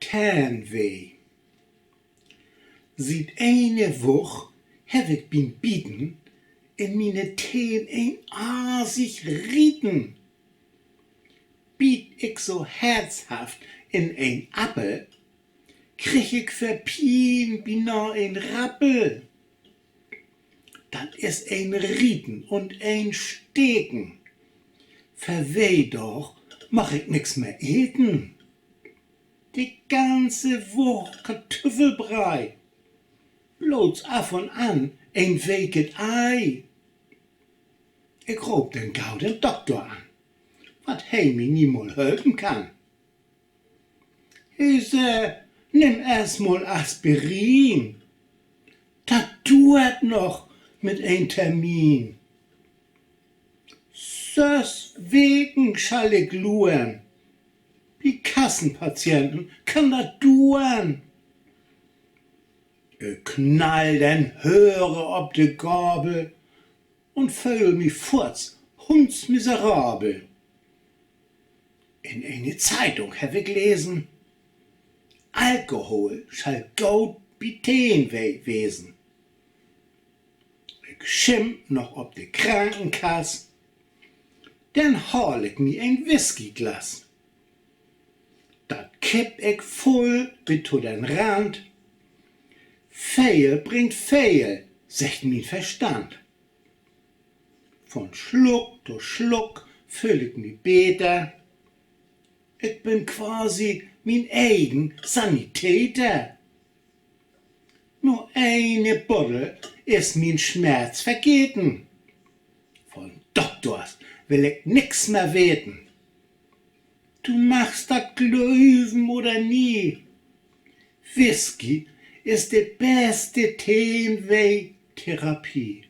Tannweh. Seit eine Woche hab ich beim Bieten in meine Teen ein asig Rieten. Biet ich so herzhaft in ein Appel, krieg ich für Pien bina ein Rappel. Dat is ein Rieten und ein Steken. Verweh doch, mach ich nix mehr eten. Die ganze Woche Kartoffelbrei. Bloß af und an ein weeket Ei. Ich ruf den gauden Doktor an, wat he mi niemol helfen kann. Ich nimm erst mal Aspirin. Dat duert noch mit ein Termin. 6 Wegen schall ich luren. Wie Kassenpatienten kann dat duern. Ich knall den Hörer ob de Gabel und föhl mi furz, hundsmiserabel. In eine Zeitung hab ich lesen, Alkohol schall gaut Biten wesen. Ich schimpf noch ob de Krankenkass, dann hol ich mi ein Whiskyglas. Dat kipp ich voll bis zu den Rand. Fehl bringt Fehl, sagt mein Verstand. Von Schluck zu Schluck füll ich mi beter. Ich bin quasi mein eigen Sanitäter. Nur eine Buddel ist mein Schmerz vergeten. Von Doktors will ich nix mehr weten. Du machst dat Glöwen oder nie. Whisky ist die beste Teenweh-Therapie.